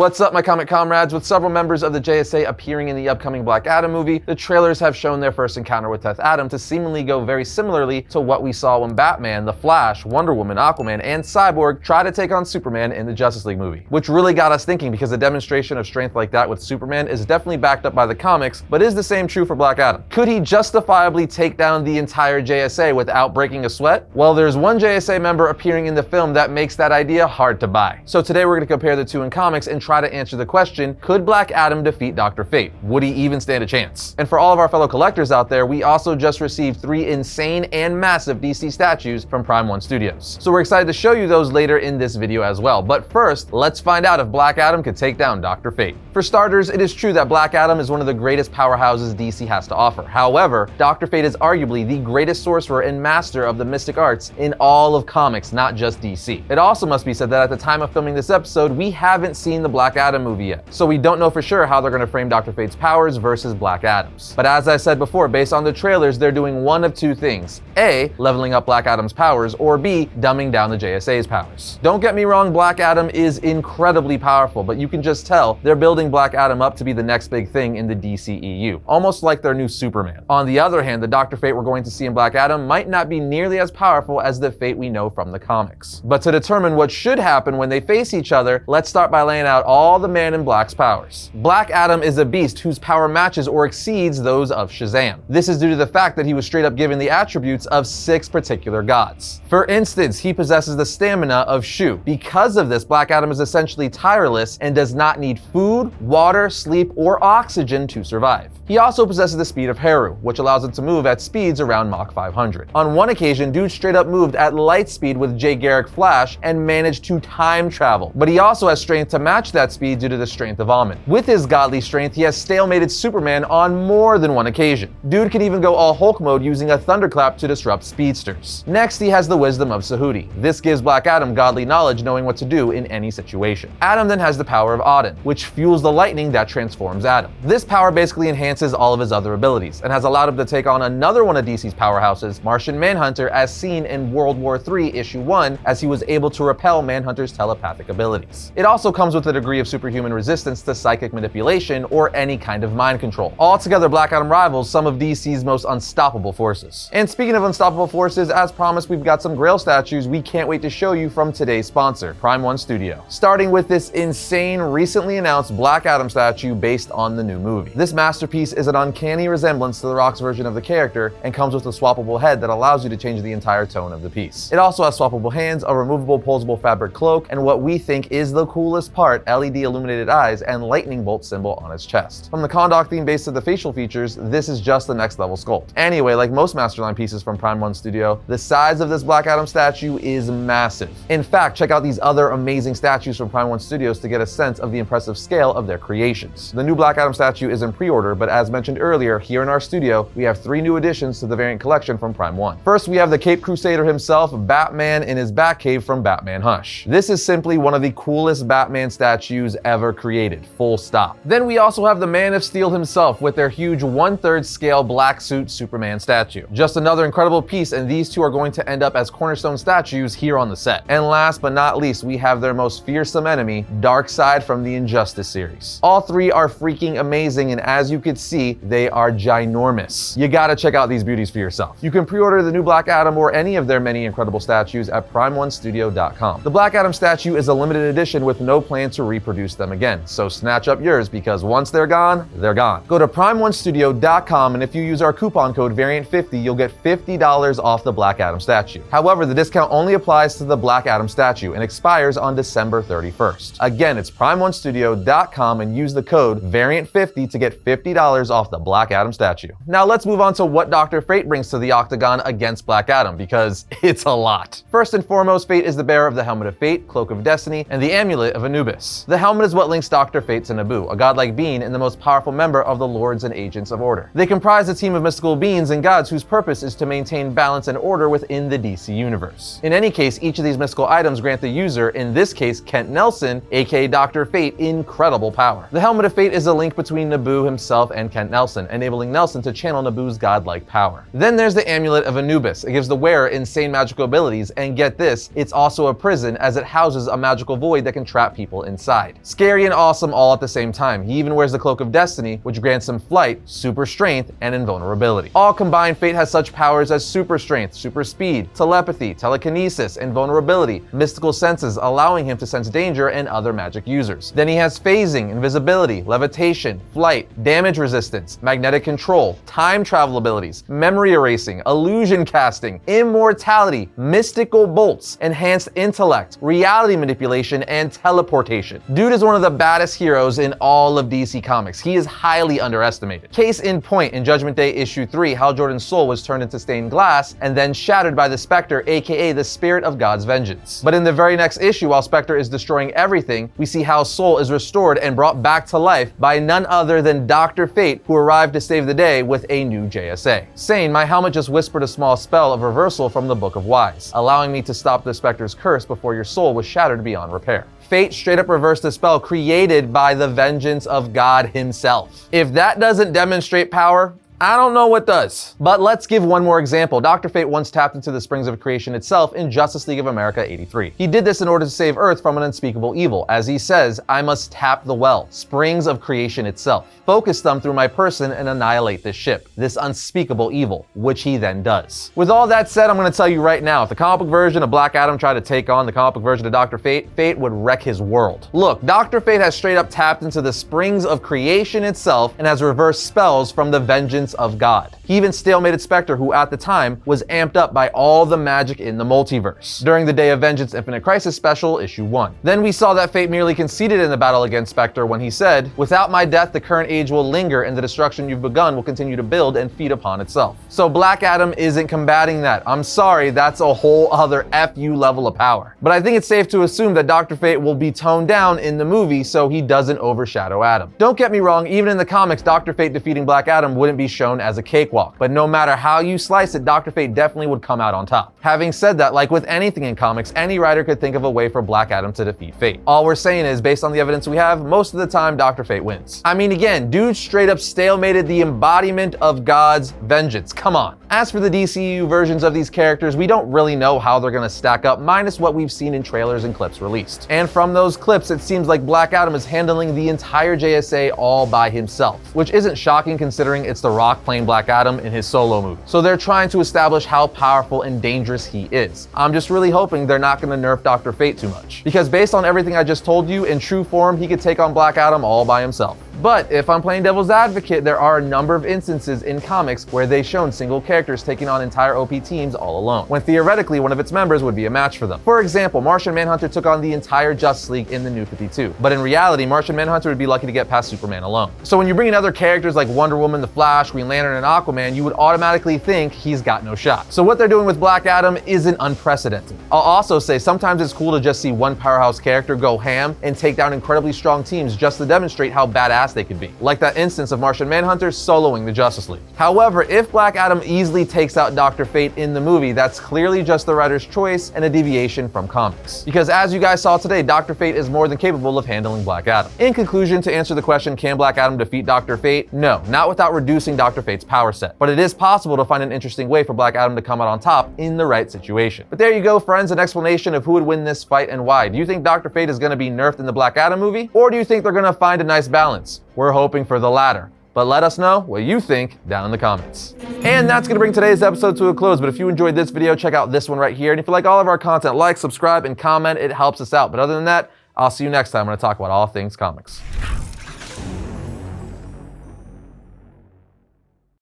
What's up, my comic comrades? With several members of the JSA appearing in the upcoming Black Adam movie, the trailers have shown their first encounter with Death Adam to seemingly go very similarly to what we saw when Batman, The Flash, Wonder Woman, Aquaman, and Cyborg tried to take on Superman in the Justice League movie. Which really got us thinking, because a demonstration of strength like that with Superman is definitely backed up by the comics, but is the same true for Black Adam? Could he justifiably take down the entire JSA without breaking a sweat? Well, there's one JSA member appearing in the film that makes that idea hard to buy. So today we're going to compare the two in comics and try to answer the question, could Black Adam defeat Dr. Fate? Would he even stand a chance? And for all of our fellow collectors out there, we also just received 3 insane and massive DC statues from Prime One Studios. So we're excited to show you those later in this video as well. But first, let's find out if Black Adam could take down Dr. Fate. For starters, it is true that Black Adam is one of the greatest powerhouses DC has to offer. However, Dr. Fate is arguably the greatest sorcerer and master of the mystic arts in all of comics, not just DC. It also must be said that at the time of filming this episode, we haven't seen the Black Adam movie yet, so we don't know for sure how they're going to frame Dr. Fate's powers versus Black Adam's. But as I said before, based on the trailers, they're doing one of two things: A, leveling up Black Adam's powers, or B, dumbing down the JSA's powers. Don't get me wrong, Black Adam is incredibly powerful, but you can just tell they're building Black Adam up to be the next big thing in the DCEU, almost like their new Superman. On the other hand, the Dr. Fate we're going to see in Black Adam might not be nearly as powerful as the Fate we know from the comics. But to determine what should happen when they face each other, let's start by laying out all the Man in Black's powers. Black Adam is a beast whose power matches or exceeds those of Shazam. This is due to the fact that he was straight up given the attributes of 6 particular gods. For instance, he possesses the stamina of Shu. Because of this, Black Adam is essentially tireless and does not need food, water, sleep, or oxygen to survive. He also possesses the speed of Heru, which allows him to move at speeds around Mach 500. On one occasion, dude straight up moved at light speed with Jay Garrick Flash and managed to time travel, but he also has strength to match that speed due to the strength of Amen. With his godly strength, he has stalemated Superman on more than one occasion. Dude can even go all Hulk mode using a thunderclap to disrupt speedsters. Next, he has the wisdom of Sahuti. This gives Black Adam godly knowledge, knowing what to do in any situation. Adam then has the power of Odin, which fuels the lightning that transforms Adam. This power basically enhances all of his other abilities and has allowed him to take on another one of DC's powerhouses, Martian Manhunter, as seen in World War III Issue 1, as he was able to repel Manhunter's telepathic abilities. It also comes with a degree of superhuman resistance to psychic manipulation or any kind of mind control. Altogether, Black Adam rivals some of DC's most unstoppable forces. And speaking of unstoppable forces, as promised, we've got some Grail statues we can't wait to show you from today's sponsor, Prime One Studio. Starting with this insane, recently announced Black Adam statue based on the new movie. This masterpiece is an uncanny resemblance to The Rock's version of the character and comes with a swappable head that allows you to change the entire tone of the piece. It also has swappable hands, a removable posable fabric cloak, and what we think is the coolest part, LED illuminated eyes and lightning bolt symbol on its chest. From the Kahndaq theme base to the facial features, this is just the next level sculpt. Anyway, like most Masterline pieces from Prime One Studio, the size of this Black Adam statue is massive. In fact, check out these other amazing statues from Prime One Studios to get a sense of the impressive scale of their creations. The new Black Adam statue is in pre-order, but as mentioned earlier, here in our studio, we have 3 new additions to the variant collection from Prime One. First, we have the Cape Crusader himself, Batman in his Batcave from Batman Hush. This is simply one of the coolest Batman statues ever created, full stop. Then we also have the Man of Steel himself with their huge 1/3 scale black suit Superman statue. Just another incredible piece, and these two are going to end up as cornerstone statues here on the set. And last but not least, we have their most fearsome enemy, Darkseid from the Injustice series. All 3 are freaking amazing, and as you could see, they are ginormous. You gotta check out these beauties for yourself. You can pre-order the new Black Adam or any of their many incredible statues at PrimeOneStudio.com. The Black Adam statue is a limited edition with no plan to reproduce them again, so snatch up yours because once they're gone, they're gone. Go to PrimeOneStudio.com, and if you use our coupon code VARIANT50, you'll get $50 off the Black Adam statue. However, the discount only applies to the Black Adam statue and expires on December 31st. Again, it's PrimeOneStudio.com and use the code VARIANT50 to get $50 off the Black Adam statue. Now let's move on to what Dr. Fate brings to the Octagon against Black Adam, because it's a lot. First and foremost, Fate is the bearer of the Helmet of Fate, Cloak of Destiny, and the Amulet of Anubis. The helmet is what links Dr. Fate to Nabu, a godlike being and the most powerful member of the Lords and Agents of Order. They comprise a team of mystical beings and gods whose purpose is to maintain balance and order within the DC universe. In any case, each of these mystical items grant the user, in this case Kent Nelson, aka Dr. Fate, incredible power. The Helmet of Fate is a link between Nabu himself and Kent Nelson, enabling Nelson to channel Nabu's godlike power. Then there's the Amulet of Anubis. It gives the wearer insane magical abilities, and get this, it's also a prison as it houses a magical void that can trap people inside. side. Scary and awesome all at the same time. He even wears the Cloak of Destiny, which grants him flight, super strength, and invulnerability. All combined, Fate has such powers as super strength, super speed, telepathy, telekinesis, invulnerability, mystical senses, allowing him to sense danger and other magic users. Then he has phasing, invisibility, levitation, flight, damage resistance, magnetic control, time travel abilities, memory erasing, illusion casting, immortality, mystical bolts, enhanced intellect, reality manipulation, and teleportation. Dude is one of the baddest heroes in all of DC Comics. He is highly underestimated. Case in point, in Judgment Day issue 3, Hal Jordan's soul was turned into stained glass and then shattered by the Spectre, aka the Spirit of God's Vengeance. But in the very next issue, while Spectre is destroying everything, we see Hal's soul is restored and brought back to life by none other than Dr. Fate, who arrived to save the day with a new JSA. Saying, my helmet just whispered a small spell of reversal from the Book of Wise, allowing me to stop the Spectre's curse before your soul was shattered beyond repair. Fate straight up reversed the spell created by the vengeance of God himself. If that doesn't demonstrate power, I don't know what does. But let's give one more example. Dr. Fate once tapped into the springs of creation itself in Justice League of America 83. He did this in order to save Earth from an unspeakable evil. As he says, I must tap the well, springs of creation itself, focus them through my person and annihilate this ship, this unspeakable evil, which he then does. With all that said, I'm gonna tell you right now, if the comic book version of Black Adam tried to take on the comic book version of Dr. Fate, Fate would wreck his world. Look, Dr. Fate has straight up tapped into the springs of creation itself and has reversed spells from the vengeance of God. He even stalemated Spectre, who at the time was amped up by all the magic in the multiverse, during the Day of Vengeance Infinite Crisis special, issue 1. Then we saw that Fate merely conceded in the battle against Spectre when he said, without my death, the current age will linger and the destruction you've begun will continue to build and feed upon itself. So Black Adam isn't combating that. I'm sorry, that's a whole other FU level of power. But I think it's safe to assume that Dr. Fate will be toned down in the movie so he doesn't overshadow Adam. Don't get me wrong, even in the comics, Dr. Fate defeating Black Adam wouldn't be shown as a cakewalk, but no matter how you slice it, Dr. Fate definitely would come out on top. Having said that, like with anything in comics, any writer could think of a way for Black Adam to defeat Fate. All we're saying is, based on the evidence we have, most of the time Dr. Fate wins. I mean, again, dude straight up stalemated the embodiment of God's vengeance. Come on. As for the DCU versions of these characters, we don't really know how they're gonna stack up, minus what we've seen in trailers and clips released. And from those clips, it seems like Black Adam is handling the entire JSA all by himself, which isn't shocking considering it's The Rock playing Black Adam in his solo movie. So they're trying to establish how powerful and dangerous he is. I'm just really hoping they're not gonna nerf Dr. Fate too much, because based on everything I just told you, in true form, he could take on Black Adam all by himself. But if I'm playing devil's advocate, there are a number of instances in comics where they've shown single characters taking on entire OP teams all alone, when theoretically one of its members would be a match for them. For example, Martian Manhunter took on the entire Justice League in the New 52, but in reality, Martian Manhunter would be lucky to get past Superman alone. So when you bring in other characters like Wonder Woman, The Flash, Green Lantern, and Aquaman, you would automatically think he's got no shot. So what they're doing with Black Adam isn't unprecedented. I'll also say sometimes it's cool to just see one powerhouse character go ham and take down incredibly strong teams just to demonstrate how badass they could be, like that instance of Martian Manhunter soloing the Justice League. However, if Black Adam easily takes out Dr. Fate in the movie, that's clearly just the writer's choice and a deviation from comics. Because as you guys saw today, Dr. Fate is more than capable of handling Black Adam. In conclusion, to answer the question, can Black Adam defeat Dr. Fate? No, not without reducing Dr. Fate's power set. But it is possible to find an interesting way for Black Adam to come out on top in the right situation. But there you go, friends, an explanation of who would win this fight and why. Do you think Dr. Fate is going to be nerfed in the Black Adam movie? Or do you think they're going to find a nice balance? We're hoping for the latter. But let us know what you think down in the comments. And that's going to bring today's episode to a close. But if you enjoyed this video, check out this one right here. And if you like all of our content, like, subscribe, and comment. It helps us out. But other than that, I'll see you next time when I talk about all things comics.